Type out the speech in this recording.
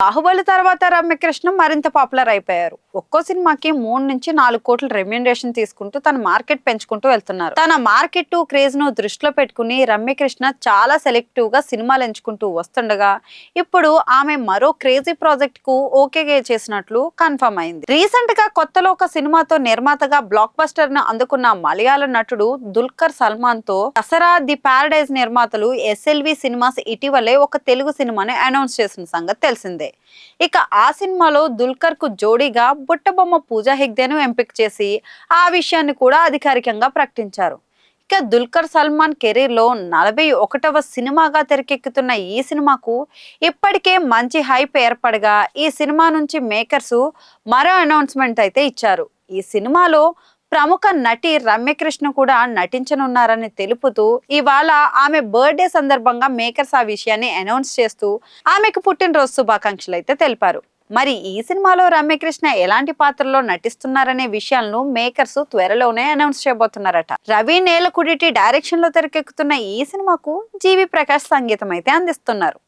బాహుబలి తర్వాత రమ్యకృష్ణ మరింత పాపులర్ అయిపోయారు. ఒక్కో సినిమాకి 3 నుంచి 4 కోట్ల రెమ్యూనరేషన్ తీసుకుంటూ తన మార్కెట్ పెంచుకుంటూ వెళ్తున్నారు. తన మార్కెట్ క్రేజ్ ను దృష్టిలో పెట్టుకుని రమ్యకృష్ణ చాలా సెలెక్టివ్ గా సినిమాలు ఎంచుకుంటూ వస్తుండగా ఇప్పుడు ఆమె మరో క్రేజీ ప్రాజెక్ట్ కు ఓకే చేసినట్లు కన్ఫర్మ్ అయింది. రీసెంట్ గా కొత్తలో ఒక సినిమాతో నిర్మాతగా బ్లాక్ బస్టర్ ను అందుకున్న మలయాళ నటుడు దుల్కర్ సల్మాన్ తో దసరా ది పారడైజ్ నిర్మాతలు SLV సినిమాస్ ఇటీవలే ఒక తెలుగు సినిమాని అనౌన్స్ చేసిన సంగతి తెలిసిందే. ఇక ఆ సినిమాలో దుల్కర్ కు జోడీగా బుట్టబొమ్మ పూజా హెగ్దేను ఎంపిక చేసి ఆ విషయాన్ని కూడా అధికారికంగా ప్రకటించారు. ఇక దుల్కర్ సల్మాన్ కెరీర్ లో 41వ సినిమాగా తెరకెక్కుతున్న ఈ సినిమాకు ఇప్పటికే మంచి హైప్ ఏర్పడగా ఈ సినిమా నుంచి మేకర్స్ మరో అనౌన్స్మెంట్ అయితే ఇచ్చారు. ఈ సినిమాలో ప్రముఖ నటి రమ్యకృష్ణ కూడా నటించనున్నారని తెలుపుతూ ఇవాళ ఆమె బర్త్డే సందర్భంగా మేకర్స్ ఆ విషయాన్ని అనౌన్స్ చేస్తూ ఆమెకు పుట్టినరోజు శుభాకాంక్షలు అయితే తెలిపారు. మరి ఈ సినిమాలో రమ్యకృష్ణ ఎలాంటి పాత్రలో నటిస్తున్నారనే విషయాలను మేకర్స్ త్వరలోనే అనౌన్స్ చేయబోతున్నారట. రవి నేలకుడిటి డైరెక్షన్ లో తెరకెక్కుతున్న ఈ సినిమాకు జీవి ప్రకాష్ సంగీతం అయితే అందిస్తున్నారు.